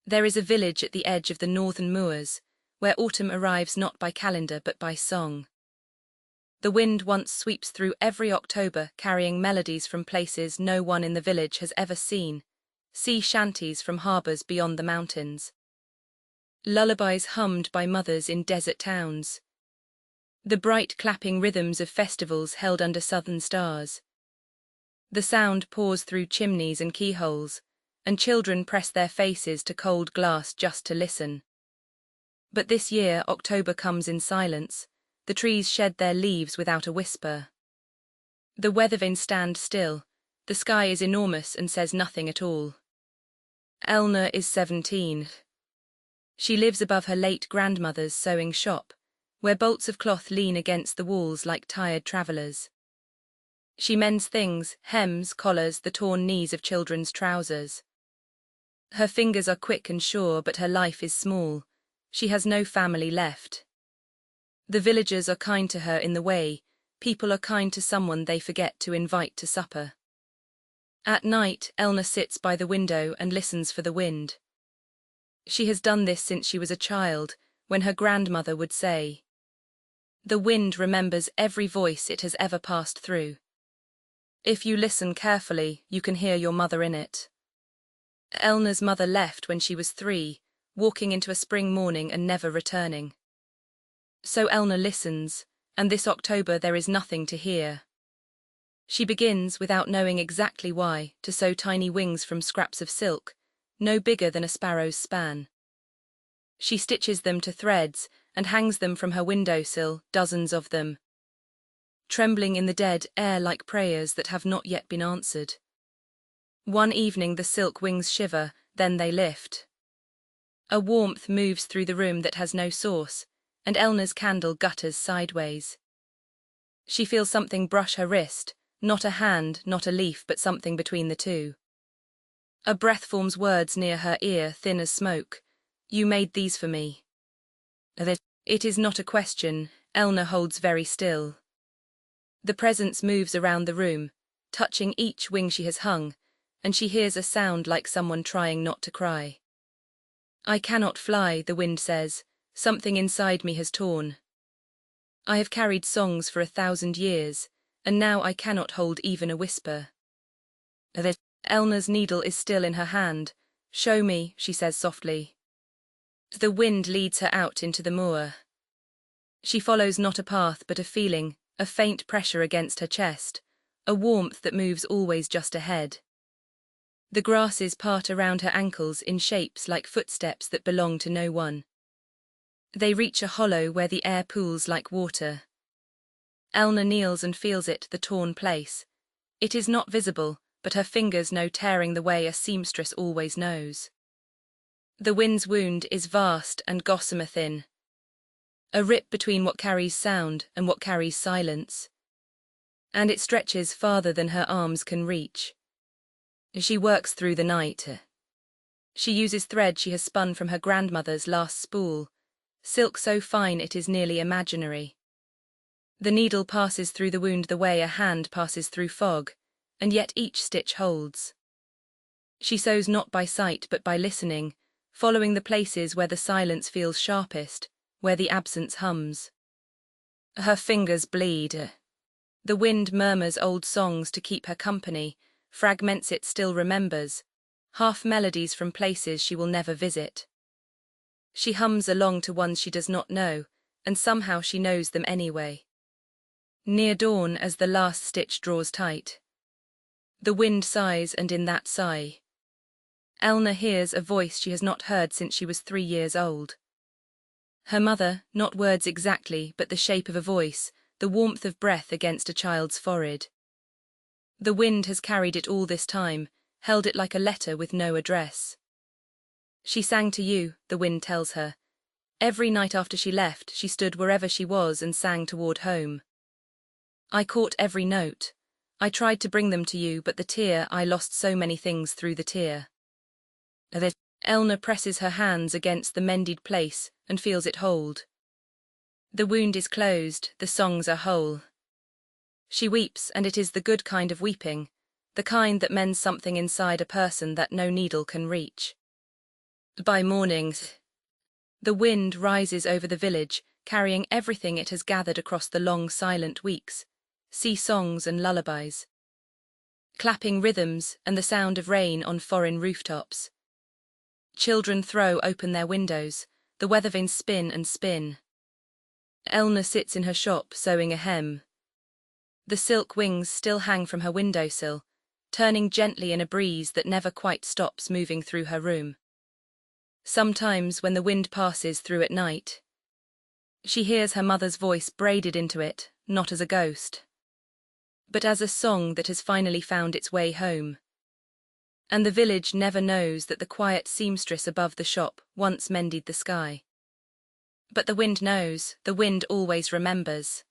There is a village at the edge of the northern moors, where autumn arrives not by calendar but by song. The wind once sweeps through every October, carrying melodies from places no one in the village has ever seen, sea shanties from harbours beyond the mountains. Lullabies hummed by mothers in desert towns. The bright clapping rhythms of festivals held under southern stars. The sound pours through chimneys and keyholes, and children press their faces to cold glass just to listen. But this year October comes in silence. The trees shed their leaves without a whisper. The weathervanes stand still. The sky is enormous and says nothing at all. Elna is 17. She lives above her late grandmother's sewing shop, where bolts of cloth lean against the walls like tired travellers. She mends things, hems, collars, the torn knees of children's trousers. Her fingers are quick and sure, but her life is small. She has no family left. The villagers are kind to her in the way people are kind to someone they forget to invite to supper. At night, Elna sits by the window and listens for the wind. She has done this since she was a child, when her grandmother would say, "The wind remembers every voice it has ever passed through. If you listen carefully, you can hear your mother in it." Elna's mother left when she was 3, walking into a spring morning and never returning. So Elna listens, and this October there is nothing to hear. She begins, without knowing exactly why, to sew tiny wings from scraps of silk, no bigger than a sparrow's span. She stitches them to threads and hangs them from her windowsill, dozens of them, trembling in the dead air like prayers that have not yet been answered. One evening the silk wings shiver, then they lift. A warmth moves through the room that has no source, and Elna's candle gutters sideways. She feels something brush her wrist, not a hand, not a leaf, but something between the two. A breath forms words near her ear, thin as smoke. "You made these for me." It is not a question. Elna holds very still. The presence moves around the room, touching each wing she has hung, and she hears a sound like someone trying not to cry. "I cannot fly," the wind says. "Something inside me has torn. I have carried songs for 1,000 years, and now I cannot hold even a whisper." Elna's needle is still in her hand. "Show me," she says softly. The wind leads her out into the moor. She follows not a path but a feeling, a faint pressure against her chest, a warmth that moves always just ahead. The grasses part around her ankles in shapes like footsteps that belong to no one. They reach a hollow where the air pools like water. Elna kneels and feels it, the torn place. It is not visible, but her fingers know tearing the way a seamstress always knows. The wind's wound is vast and gossamer thin. A rip between what carries sound and what carries silence. And it stretches farther than her arms can reach. She works through the night. She uses thread she has spun from her grandmother's last spool, silk so fine it is nearly imaginary. The needle passes through the wound the way a hand passes through fog, and yet each stitch holds. She sews not by sight but by listening, following the places where the silence feels sharpest, where the absence hums. Her fingers bleed. The wind murmurs old songs to keep her company, fragments it still remembers, half melodies from places she will never visit. She hums along to ones she does not know, and somehow she knows them anyway. Near dawn, as the last stitch draws tight, the wind sighs, and in that sigh, Elna hears a voice she has not heard since she was 3 years old. Her mother, not words exactly, but the shape of a voice, the warmth of breath against a child's forehead. The wind has carried it all this time, held it like a letter with no address. "She sang to you," the wind tells her. "Every night after she left, she stood wherever she was and sang toward home. I caught every note. I tried to bring them to you, but the tear, I lost so many things through the tear." Elna presses her hands against the mended place and feels it hold. The wound is closed, the songs are whole. She weeps, and it is the good kind of weeping, the kind that mends something inside a person that no needle can reach. By morning, the wind rises over the village, carrying everything it has gathered across the long silent weeks, sea songs and lullabies, clapping rhythms and the sound of rain on foreign rooftops. Children throw open their windows, the weather vanes spin and spin. Elna sits in her shop sewing a hem. The silk wings still hang from her windowsill, turning gently in a breeze that never quite stops moving through her room. Sometimes when the wind passes through at night, she hears her mother's voice braided into it, not as a ghost, but as a song that has finally found its way home. And the village never knows that the quiet seamstress above the shop once mended the sky. But the wind knows, the wind always remembers.